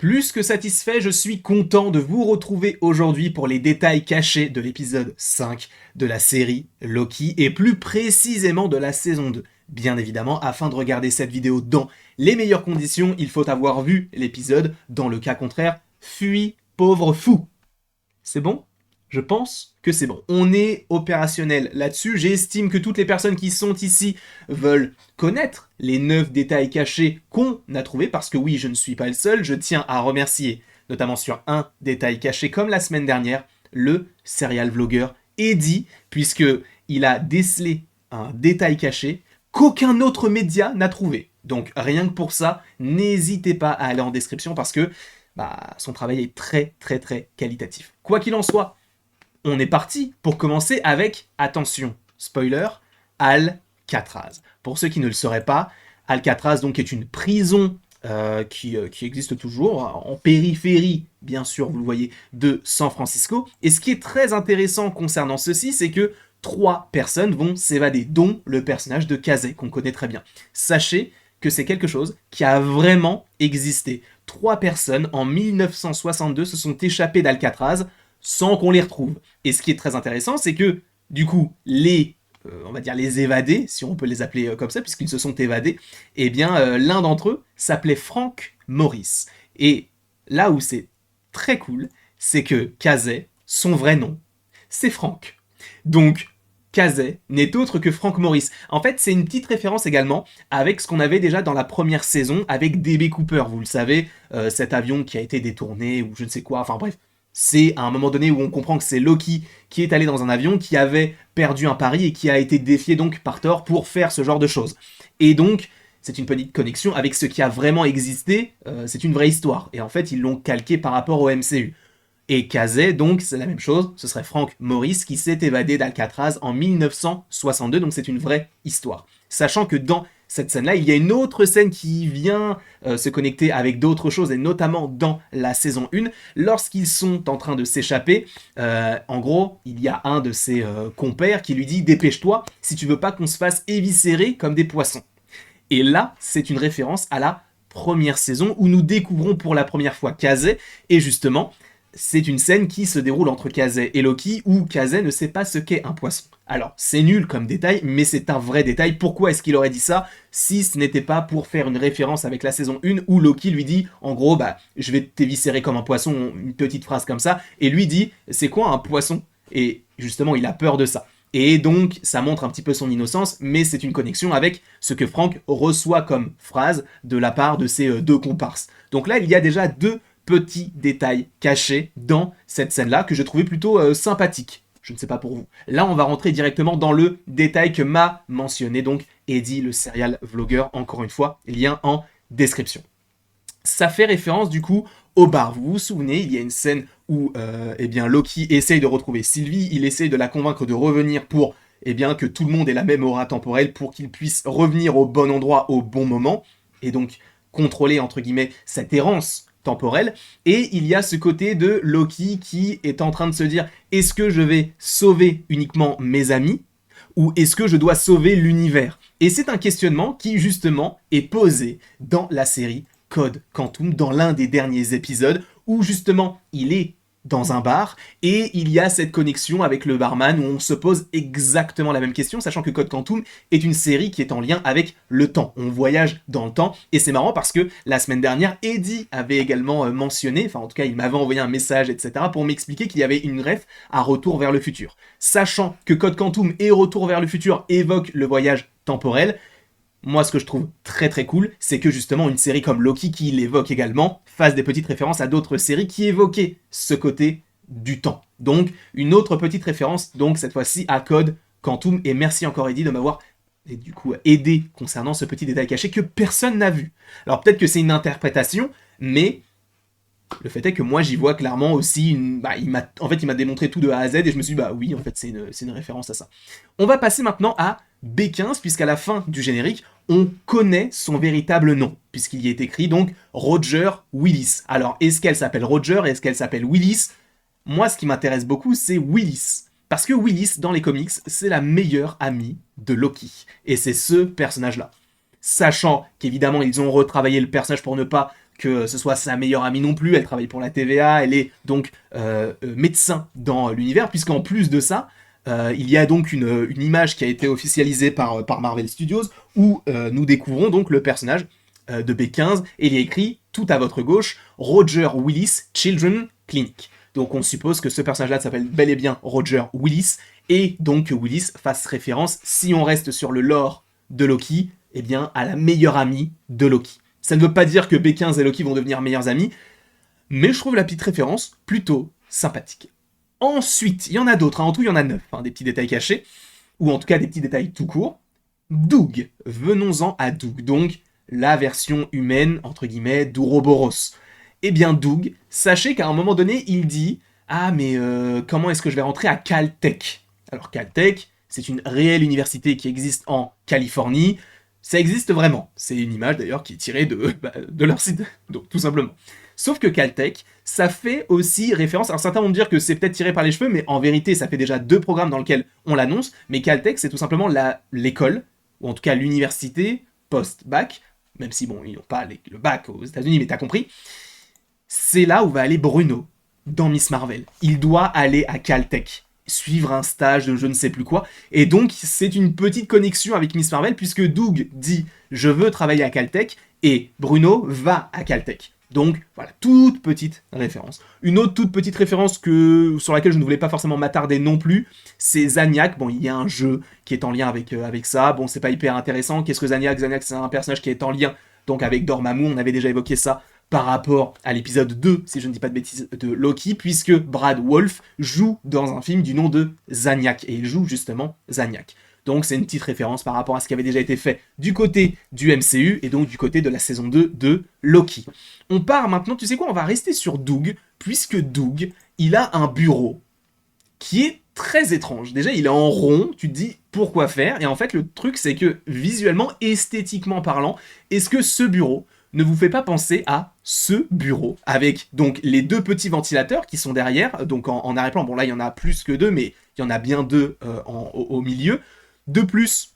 Plus que satisfait, je suis content de vous retrouver aujourd'hui pour les détails cachés de l'épisode 5 de la série Loki et plus précisément de la saison 2. Bien évidemment, afin de regarder cette vidéo dans les meilleures conditions, il faut avoir vu l'épisode. Dans le cas contraire, fuis, pauvre fou. C'est bon ? Je pense que c'est bon. On est opérationnel là-dessus. J'estime que toutes les personnes qui sont ici veulent connaître les 9 détails cachés qu'on a trouvés, parce que oui, je ne suis pas le seul. Je tiens à remercier, notamment sur un détail caché, comme la semaine dernière, le serial vlogger Eddie, puisqu'il a décelé un détail caché qu'aucun autre média n'a trouvé. Donc rien que pour ça, n'hésitez pas à aller en description, parce que son travail est très qualitatif. Quoi qu'il en soit, on est parti pour commencer avec, attention, spoiler, Alcatraz. Pour ceux qui ne le sauraient pas, Alcatraz donc est une prison qui existe toujours, en périphérie, bien sûr, vous le voyez, de San Francisco. Et ce qui est très intéressant concernant ceci, c'est que 3 personnes vont s'évader, dont le personnage de Kazay, qu'on connaît très bien. Sachez que c'est quelque chose qui a vraiment existé. 3 personnes, en 1962, se sont échappées d'Alcatraz sans qu'on les retrouve. Et ce qui est très intéressant, c'est que, du coup, on va dire les évadés, si on peut les appeler comme ça, puisqu'ils se sont évadés, eh bien, l'un d'entre eux s'appelait Frank Morris. Et là où c'est très cool, c'est que Kazay, son vrai nom, c'est Frank. Donc, Kazay n'est autre que Frank Morris. En fait, c'est une petite référence également avec ce qu'on avait déjà dans la première saison avec DB Cooper, vous le savez, cet avion qui a été détourné ou je ne sais quoi, enfin bref. C'est à un moment donné où on comprend que c'est Loki qui est allé dans un avion, qui avait perdu un pari et qui a été défié donc par Thor pour faire ce genre de choses. Et donc, c'est une petite connexion avec ce qui a vraiment existé, c'est une vraie histoire. Et en fait, ils l'ont calqué par rapport au MCU. Et Kazay, donc, c'est la même chose, ce serait Frank Morris qui s'est évadé d'Alcatraz en 1962, donc c'est une vraie histoire. Sachant que dans cette scène-là, il y a une autre scène qui vient se connecter avec d'autres choses, et notamment dans la saison 1, lorsqu'ils sont en train de s'échapper, en gros, il y a un de ses compères qui lui dit « Dépêche-toi, si tu veux pas qu'on se fasse éviscérer comme des poissons ». Et là, c'est une référence à la première saison, où nous découvrons pour la première fois Kazay, et justement, c'est une scène qui se déroule entre Kazay et Loki, où Kazay ne sait pas ce qu'est un poisson. Alors, c'est nul comme détail, mais c'est un vrai détail. Pourquoi est-ce qu'il aurait dit ça, si ce n'était pas pour faire une référence avec la saison 1, où Loki lui dit, en gros, je vais t'éviscérer comme un poisson, une petite phrase comme ça, et lui dit, c'est quoi un poisson? Et justement, il a peur de ça. Et donc, ça montre un petit peu son innocence, mais c'est une connexion avec ce que Frank reçoit comme phrase de la part de ses 2 comparses. Donc là, il y a déjà 2 petits détails cachés dans cette scène-là que je trouvais plutôt sympathique. Je ne sais pas pour vous. Là, on va rentrer directement dans le détail que m'a mentionné donc Eddie, le serial vlogger, encore une fois, lien en description. Ça fait référence du coup au bar. Vous vous souvenez, il y a une scène où Loki essaye de retrouver Sylvie, il essaye de la convaincre de revenir pour que tout le monde ait la même aura temporelle pour qu'il puisse revenir au bon endroit au bon moment, et donc contrôler entre guillemets cette errance temporelle. Et il y a ce côté de Loki qui est en train de se dire, est-ce que je vais sauver uniquement mes amis ou est-ce que je dois sauver l'univers? Et c'est un questionnement qui justement est posé dans la série Code Quantum, dans l'un des derniers épisodes où justement il est dans un bar et il y a cette connexion avec le barman où on se pose exactement la même question, sachant que Code Quantum est une série qui est en lien avec le temps. On voyage dans le temps et c'est marrant parce que la semaine dernière, Eddie avait également mentionné, enfin en tout cas il m'avait envoyé un message, etc. pour m'expliquer qu'il y avait une ref à Retour vers le futur. Sachant que Code Quantum et Retour vers le futur évoquent le voyage temporel, moi, ce que je trouve très cool, c'est que justement une série comme Loki, qui l'évoque également, fasse des petites références à d'autres séries qui évoquaient ce côté du temps. Donc, une autre petite référence, donc cette fois-ci à Code Quantum, et merci encore Eddie de m'avoir du coup aidé concernant ce petit détail caché que personne n'a vu. Alors peut-être que c'est une interprétation, mais le fait est que moi j'y vois clairement aussi il m'a démontré tout de A à Z et je me suis dit oui, en fait c'est une référence à ça. On va passer maintenant à B15, puisqu'à la fin du générique, on connaît son véritable nom, puisqu'il y est écrit donc Roger Willis. Alors, est-ce qu'elle s'appelle Roger, est-ce qu'elle s'appelle Willis? Moi, ce qui m'intéresse beaucoup, c'est Willis. Parce que Willis, dans les comics, c'est la meilleure amie de Loki. Et c'est ce personnage-là. Sachant qu'évidemment, ils ont retravaillé le personnage pour ne pas que ce soit sa meilleure amie non plus, elle travaille pour la TVA, elle est donc médecin dans l'univers, puisqu'en plus de ça, il y a donc une image qui a été officialisée par Marvel Studios, où nous découvrons donc le personnage de B15, et il y a écrit, tout à votre gauche, Roger Willis, Children Clinic. Donc on suppose que ce personnage-là s'appelle bel et bien Roger Willis, et donc que Willis fasse référence, si on reste sur le lore de Loki, eh bien à la meilleure amie de Loki. Ça ne veut pas dire que B15 et Loki vont devenir meilleurs amis, mais je trouve la petite référence plutôt sympathique. Ensuite, il y en a d'autres, en tout il y en a 9, des petits détails cachés, ou en tout cas des petits détails tout court. Doug, venons-en à Doug, donc la version humaine, entre guillemets, d'Ouroboros. Eh bien Doug, sachez qu'à un moment donné, il dit « Ah mais comment est-ce que je vais rentrer à Caltech ?» Alors Caltech, c'est une réelle université qui existe en Californie, ça existe vraiment. C'est une image d'ailleurs qui est tirée de leur site, donc tout simplement. Sauf que Caltech, ça fait aussi référence, alors certains vont me dire que c'est peut-être tiré par les cheveux, mais en vérité ça fait déjà 2 programmes dans lesquels on l'annonce, mais Caltech c'est tout simplement l'école, ou en tout cas l'université post-bac, même si bon, ils n'ont pas le bac aux États-Unis, mais t'as compris, c'est là où va aller Bruno, dans Miss Marvel. Il doit aller à Caltech, suivre un stage de je ne sais plus quoi, et donc c'est une petite connexion avec Miss Marvel, puisque Doug dit « je veux travailler à Caltech », et Bruno va à Caltech. Donc voilà, toute petite référence. Une autre toute petite référence sur laquelle je ne voulais pas forcément m'attarder non plus, c'est Zaniac. Bon, il y a un jeu qui est en lien avec ça, bon c'est pas hyper intéressant. Qu'est-ce que Zaniac? Zaniac c'est un personnage qui est en lien donc avec Dormammu, on avait déjà évoqué ça par rapport à l'épisode 2, si je ne dis pas de bêtises, de Loki, puisque Brad Wolf joue dans un film du nom de Zaniac, et il joue justement Zaniac. Donc c'est une petite référence par rapport à ce qui avait déjà été fait du côté du MCU, et donc du côté de la saison 2 de Loki. On part maintenant, tu sais quoi, on va rester sur Doug, puisque Doug, il a un bureau qui est très étrange. Déjà, il est en rond, tu te dis pourquoi faire, et en fait le truc c'est que visuellement, esthétiquement parlant, est-ce que ce bureau ne vous fait pas penser à ce bureau, avec donc les 2 petits ventilateurs qui sont derrière, donc en arrière-plan, bon là il y en a plus que 2, mais il y en a bien 2 au milieu. De plus,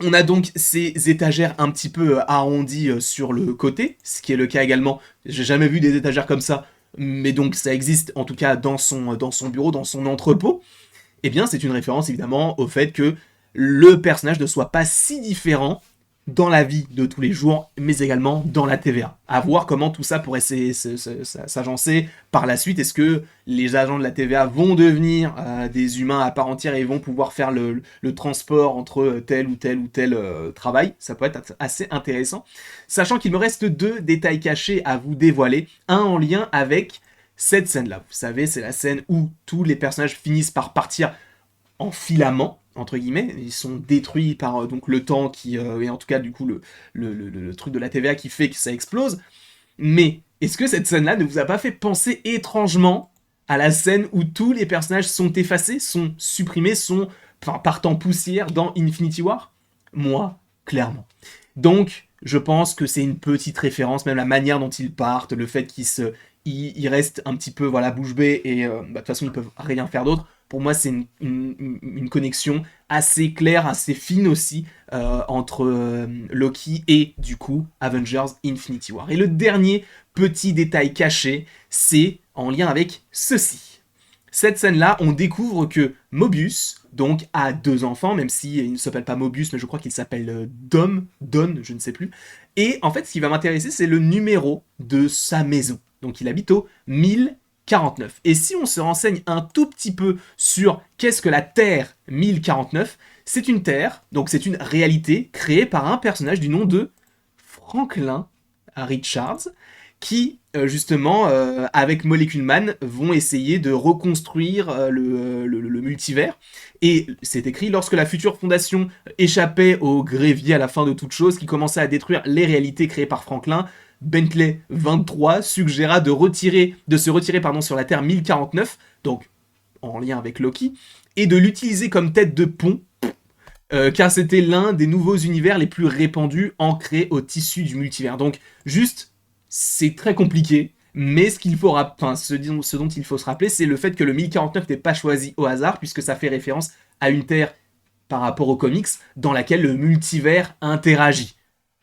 on a donc ces étagères un petit peu arrondies sur le côté, ce qui est le cas également, j'ai jamais vu des étagères comme ça, mais donc ça existe en tout cas dans son bureau, dans son entrepôt. Eh bien c'est une référence évidemment au fait que le personnage ne soit pas si différent dans la vie de tous les jours, mais également dans la TVA. À voir comment tout ça pourrait s'agencer par la suite. Est-ce que les agents de la TVA vont devenir des humains à part entière et vont pouvoir faire le transport entre tel ou tel travail? Ça peut être assez intéressant. Sachant qu'il me reste 2 détails cachés à vous dévoiler. Un en lien avec cette scène-là. Vous savez, c'est la scène où tous les personnages finissent par partir en filament, entre guillemets, ils sont détruits par donc le temps qui et en tout cas du coup le truc de la TVA qui fait que ça explose. Mais est-ce que cette scène-là ne vous a pas fait penser étrangement à la scène où tous les personnages sont effacés, sont supprimés, partent en poussière dans Infinity War? Moi, clairement. Donc, je pense que c'est une petite référence, même la manière dont ils partent, le fait qu'ils restent un petit peu bouche bée et de toute façon ils peuvent rien faire d'autre. Pour moi, c'est une connexion assez claire, assez fine aussi, entre Loki et, du coup, Avengers Infinity War. Et le dernier petit détail caché, c'est en lien avec ceci. Cette scène-là, on découvre que Mobius, donc, a 2 enfants, même s'il ne s'appelle pas Mobius, mais je crois qu'il s'appelle Don, je ne sais plus. Et en fait, ce qui va m'intéresser, c'est le numéro de sa maison. Donc, il habite au 1049. Et si on se renseigne un tout petit peu sur qu'est-ce que la Terre 1049, c'est une Terre, donc c'est une réalité créée par un personnage du nom de Franklin Richards, qui justement, avec Molecule Man, vont essayer de reconstruire le multivers. Et c'est écrit, lorsque la future fondation échappait au Grévier à la fin de toute chose, qui commençait à détruire les réalités créées par Franklin, Bentley 23 suggéra de se retirer sur la Terre 1049, donc en lien avec Loki, et de l'utiliser comme tête de pont, car c'était l'un des nouveaux univers les plus répandus, ancrés au tissu du multivers. Donc juste, c'est très compliqué, mais ce dont il faut se rappeler, c'est le fait que le 1049 n'est pas choisi au hasard, puisque ça fait référence à une Terre, par rapport aux comics, dans laquelle le multivers interagit.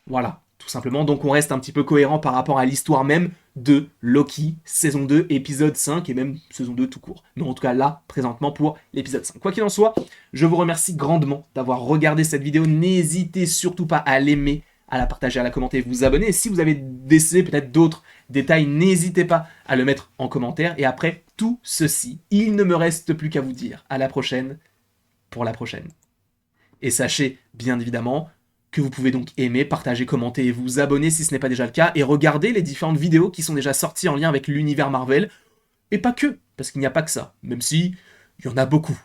Voilà. tout simplement. Donc on reste un petit peu cohérent par rapport à l'histoire même de Loki, saison 2, épisode 5, et même saison 2 tout court. Mais en tout cas là, présentement pour l'épisode 5. Quoi qu'il en soit, je vous remercie grandement d'avoir regardé cette vidéo. N'hésitez surtout pas à l'aimer, à la partager, à la commenter, vous abonner. Et si vous avez décelé peut-être d'autres détails, n'hésitez pas à le mettre en commentaire. Et après tout ceci, il ne me reste plus qu'à vous dire à la prochaine pour la prochaine. Et sachez, bien évidemment, que vous pouvez donc aimer, partager, commenter et vous abonner si ce n'est pas déjà le cas, et regarder les différentes vidéos qui sont déjà sorties en lien avec l'univers Marvel, et pas que, parce qu'il n'y a pas que ça, même si il y en a beaucoup.